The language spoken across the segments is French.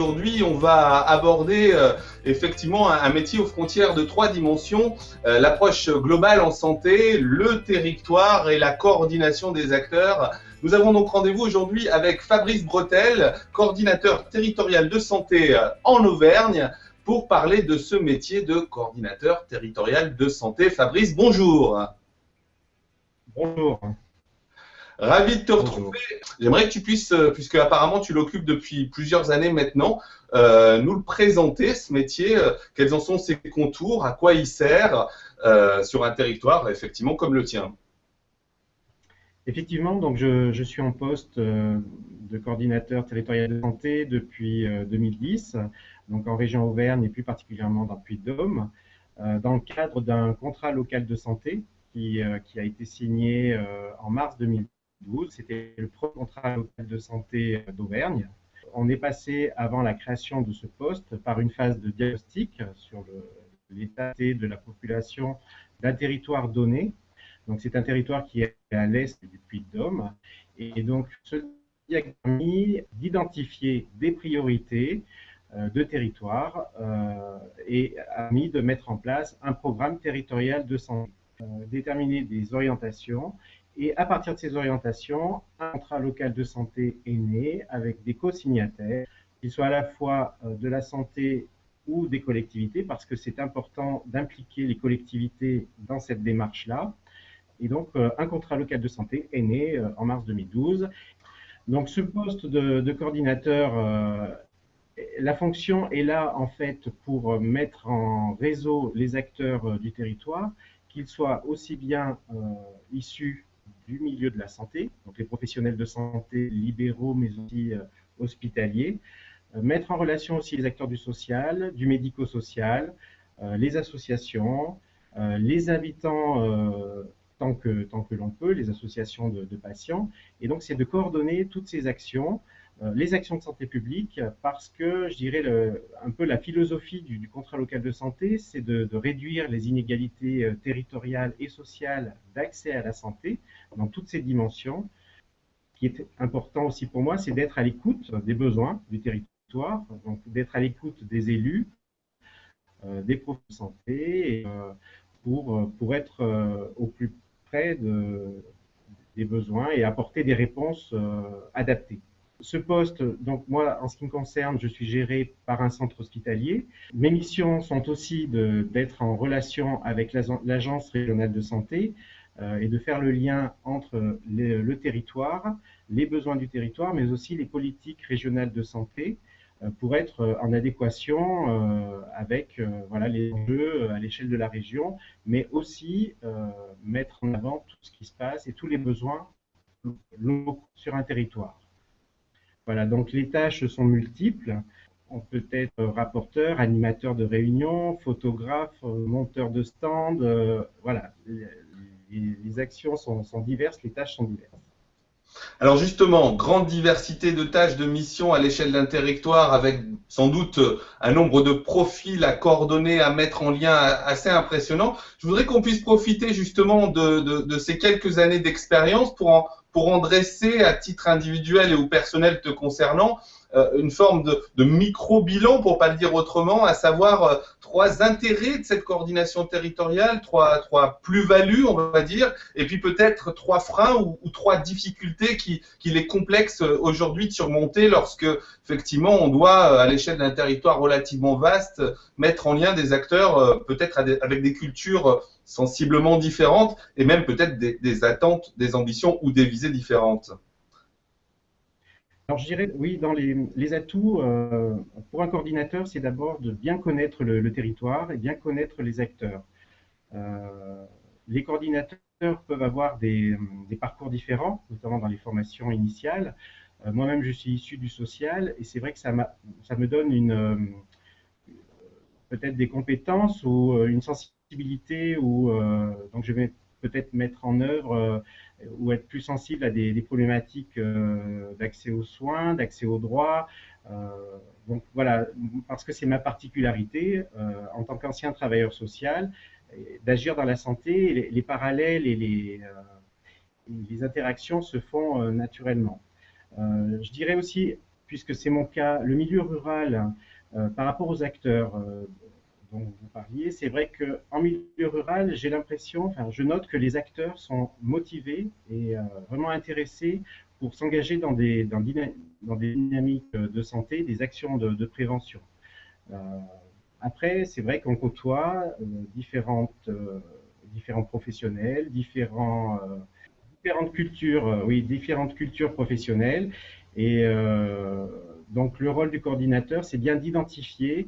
Aujourd'hui, on va aborder effectivement un métier aux frontières de trois dimensions, l'approche globale en santé, le territoire et la coordination des acteurs. Nous avons donc rendez-vous aujourd'hui avec Fabrice Bretel, coordinateur territorial de santé en Auvergne, pour parler de ce métier de coordinateur territorial de santé. Fabrice, bonjour. Bonjour. Ravi de te retrouver. Bonjour. J'aimerais que tu puisses, puisque apparemment tu l'occupes depuis plusieurs années maintenant, nous le présenter, ce métier, quels en sont ses contours, à quoi il sert sur un territoire effectivement comme le tien. Effectivement, donc je suis en poste de coordinateur territorial de santé depuis 2010, donc en région Auvergne et plus particulièrement dans le Puy-de-Dôme, dans le cadre d'un contrat local de santé qui a été signé en mars 2012. C'était le premier contrat local de santé d'Auvergne. On est passé, avant la création de ce poste, par une phase de diagnostic sur l'état de la population d'un territoire donné. Donc, c'est un territoire qui est à l'est du Puy-de-Dôme. Et donc, ce diagnostic a permis d'identifier des priorités de territoire et a permis de mettre en place un programme territorial de santé, déterminer des orientations. Et à partir de ces orientations, un contrat local de santé est né avec des co-signataires, qu'ils soient à la fois de la santé ou des collectivités, parce que c'est important d'impliquer les collectivités dans cette démarche-là. Et donc, un contrat local de santé est né en mars 2012. Donc, ce poste de coordinateur, la fonction est là, en fait, pour mettre en réseau les acteurs du territoire, qu'ils soient aussi bien issus du milieu de la santé, donc les professionnels de santé libéraux, mais aussi hospitaliers, mettre en relation aussi les acteurs du social, du médico-social, les associations, les habitants tant que l'on peut, les associations de patients. Et donc, c'est de coordonner toutes ces actions, les actions de santé publique, parce que, je dirais, un peu la philosophie du contrat local de santé, c'est de réduire les inégalités territoriales et sociales d'accès à la santé dans toutes ces dimensions. Ce qui est important aussi pour moi, c'est d'être à l'écoute des besoins du territoire, donc d'être à l'écoute des élus, des professionnels de santé, et, pour être au plus près des besoins et apporter des réponses adaptées. Ce poste, donc moi, en ce qui me concerne, je suis géré par un centre hospitalier. Mes missions sont aussi d'être en relation avec l'agence régionale de santé et de faire le lien entre le territoire, les besoins du territoire, mais aussi les politiques régionales de santé pour être en adéquation avec voilà, les enjeux à l'échelle de la région, mais aussi mettre en avant tout ce qui se passe et tous les besoins locaux sur un territoire. Voilà, donc les tâches sont multiples. On peut être rapporteur, animateur de réunions, photographe, monteur de stand. Voilà, les actions sont diverses, les tâches sont diverses. Alors justement, grande diversité de tâches, de missions à l'échelle d'un territoire avec sans doute un nombre de profils à coordonner, à mettre en lien assez impressionnant. Je voudrais qu'on puisse profiter justement de ces quelques années d'expérience pour en dresser à titre individuel et ou personnel te concernant une forme de micro-bilan, pour pas le dire autrement, à savoir trois intérêts de cette coordination territoriale, trois plus-values, on va dire, et puis peut-être trois freins ou trois difficultés qu'il est complexe aujourd'hui de surmonter lorsque, effectivement, on doit, à l'échelle d'un territoire relativement vaste, mettre en lien des acteurs peut-être avec des cultures sensiblement différentes et même peut-être des attentes, des ambitions ou des visées différentes. Alors, je dirais, oui, dans les atouts, pour un coordinateur, c'est d'abord de bien connaître le territoire et bien connaître les acteurs. Les coordinateurs peuvent avoir des parcours différents, notamment dans les formations initiales. Moi-même, je suis issu du social et c'est vrai que ça me donne peut-être des compétences ou une sensibilité où donc je vais peut-être mettre en œuvre ou être plus sensible à des problématiques d'accès aux soins, d'accès aux droits. Donc voilà, parce que c'est ma particularité en tant qu'ancien travailleur social, d'agir dans la santé, les parallèles et les interactions se font naturellement. Je dirais aussi, puisque c'est mon cas, le milieu rural, par rapport aux acteurs dont vous parliez, c'est vrai qu'en milieu rural, j'ai l'impression, enfin, je note que les acteurs sont motivés et vraiment intéressés pour s'engager dans des dynamiques de santé, des actions de prévention. Euh, Après, c'est vrai qu'on côtoie différents professionnels, différentes cultures, oui, différentes cultures professionnelles. Et donc, le rôle du coordinateur, c'est bien d'identifier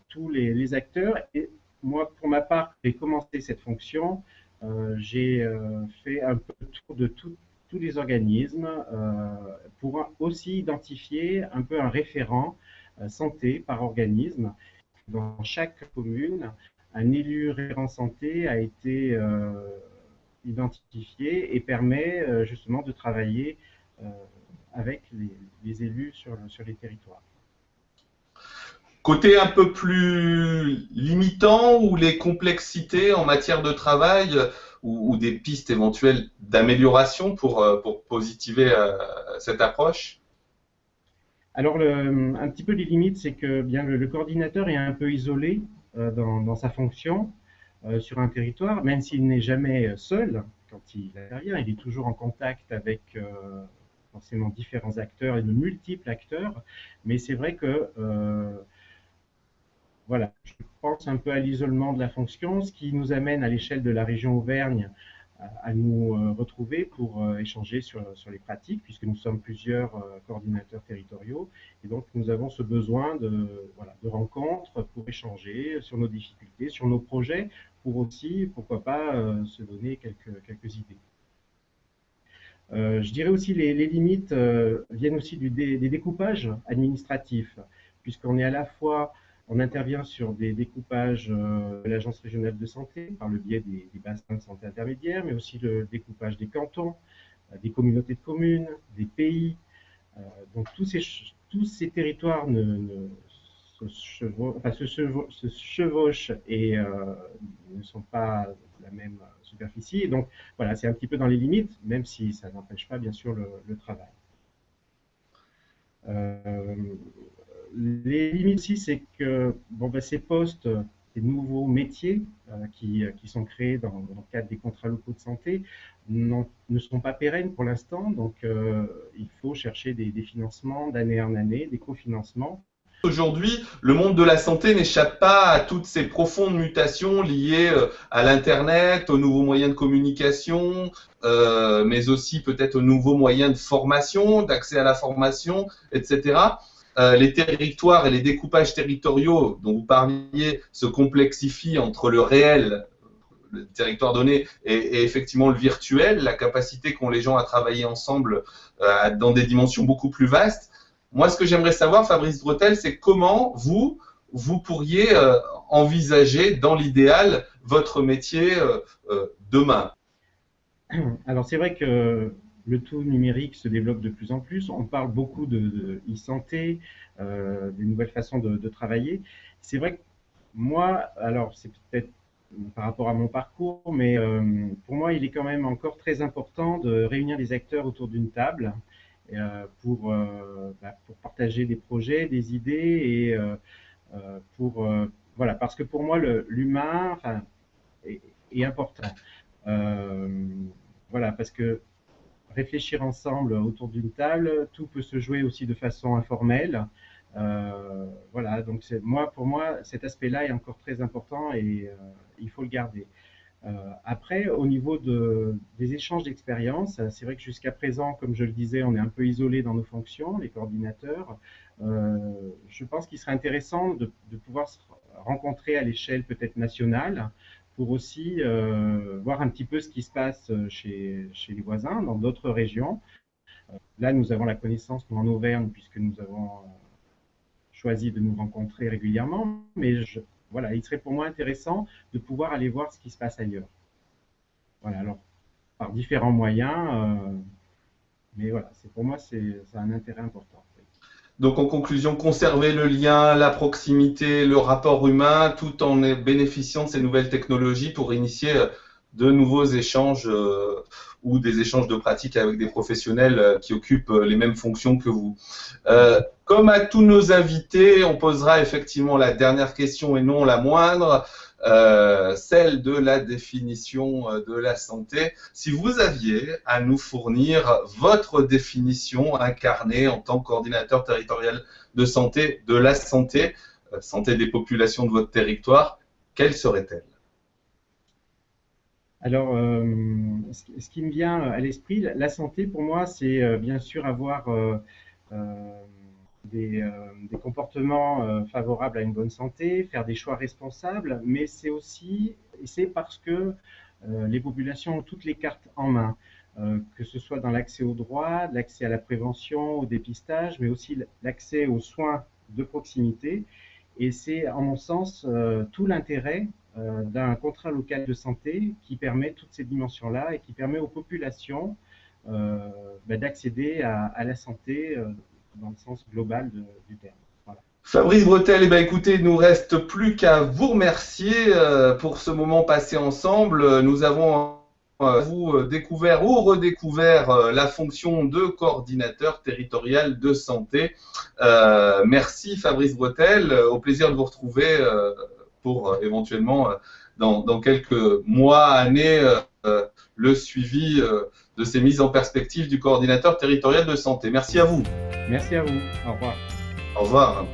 tous les acteurs. Et moi, pour ma part, j'ai commencé cette fonction. J'ai fait un peu le tour de tous les organismes pour aussi identifier un peu un référent santé par organisme. Dans chaque commune, un élu référent santé a été identifié et permet justement de travailler euh, avec les élus sur les territoires. Côté un peu plus limitant ou les complexités en matière de travail ou des pistes éventuelles d'amélioration pour positiver cette approche? Alors, un petit peu les limites, c'est que bien le coordinateur est un peu isolé dans sa fonction sur un territoire, même s'il n'est jamais seul quand il intervient, il est toujours en contact avec forcément différents acteurs et de multiples acteurs, mais c'est vrai que voilà, je pense un peu à l'isolement de la fonction, ce qui nous amène à l'échelle de la région Auvergne à nous retrouver pour échanger sur les pratiques, puisque nous sommes plusieurs coordinateurs territoriaux. Et donc, nous avons ce besoin voilà, de rencontres pour échanger sur nos difficultés, sur nos projets, pour aussi, pourquoi pas, se donner quelques idées. Je dirais aussi les limites viennent aussi des découpages administratifs, puisqu'on est à la fois, on intervient sur des découpages de l'Agence régionale de santé par le biais des bassins de santé intermédiaires, mais aussi le découpage des cantons, des communautés de communes, des pays. Donc tous ces territoires se chevauchent et ne sont pas de la même superficie. Et donc voilà, c'est un petit peu dans les limites, même si ça n'empêche pas bien sûr le travail. Euh, les limites aussi, c'est que bon, ben, ces postes, ces nouveaux métiers qui sont créés dans le cadre des contrats locaux de santé ne sont pas pérennes pour l'instant. Donc, il faut chercher des financements d'année en année, des cofinancements. Aujourd'hui, le monde de la santé n'échappe pas à toutes ces profondes mutations liées à l'Internet, aux nouveaux moyens de communication, mais aussi peut-être aux nouveaux moyens de formation, d'accès à la formation, etc. Les territoires et les découpages territoriaux dont vous parliez se complexifient entre le réel, le territoire donné, et effectivement le virtuel, la capacité qu'ont les gens à travailler ensemble dans des dimensions beaucoup plus vastes. Moi, ce que j'aimerais savoir, Fabrice Bretel, c'est comment vous pourriez envisager, dans l'idéal, votre métier demain. Alors, c'est vrai que le tout numérique se développe de plus en plus. On parle beaucoup de e-santé, des nouvelles façons de travailler. C'est vrai que moi, alors c'est peut-être par rapport à mon parcours, mais pour moi, il est quand même encore très important de réunir les acteurs autour d'une table pour partager des projets, des idées et voilà, parce que pour moi, l'humain enfin, est important. Euh, voilà, parce que réfléchir ensemble autour d'une table, tout peut se jouer aussi de façon informelle. Voilà, donc pour moi, cet aspect-là est encore très important et il faut le garder. Après, au niveau des échanges d'expériences, c'est vrai que jusqu'à présent, comme je le disais, on est un peu isolé dans nos fonctions, les coordinateurs. Je pense qu'il serait intéressant de pouvoir se rencontrer à l'échelle peut-être nationale pour aussi voir un petit peu ce qui se passe chez les voisins, dans d'autres régions. Là, nous avons la connaissance, nous, en Auvergne, puisque nous avons choisi de nous rencontrer régulièrement, mais voilà, il serait pour moi intéressant de pouvoir aller voir ce qui se passe ailleurs. Voilà, alors, par différents moyens, mais voilà, pour moi, ça a un intérêt important. Donc, en conclusion, conserver le lien, la proximité, le rapport humain, tout en bénéficiant de ces nouvelles technologies pour initier de nouveaux échanges ou des échanges de pratiques avec des professionnels qui occupent les mêmes fonctions que vous. Comme à tous nos invités, on posera effectivement la dernière question et non la moindre, celle de la définition de la santé. Si vous aviez à nous fournir votre définition incarnée en tant que coordinateur territorial de santé de la santé, santé des populations de votre territoire, quelle serait-elle? Alors, ce qui me vient à l'esprit, la santé pour moi, c'est bien sûr avoir des comportements favorables à une bonne santé, faire des choix responsables, mais c'est aussi, et c'est parce que les populations ont toutes les cartes en main, que ce soit dans l'accès aux droits, l'accès à la prévention, au dépistage, mais aussi l'accès aux soins de proximité. Et c'est, en mon sens, tout l'intérêt d'un contrat local de santé qui permet toutes ces dimensions-là et qui permet aux populations d'accéder à la santé dans le sens global du terme. Voilà. Fabrice Bretel, eh ben, écoutez, il ne nous reste plus qu'à vous remercier pour ce moment passé ensemble. Nous avons vous découvert ou redécouvert la fonction de coordinateur territorial de santé. Merci Fabrice Bretel, au plaisir de vous retrouver pour éventuellement dans quelques mois, années, le suivi de ces mises en perspective du coordinateur territorial de santé. Merci à vous. Merci à vous. Au revoir. Au revoir.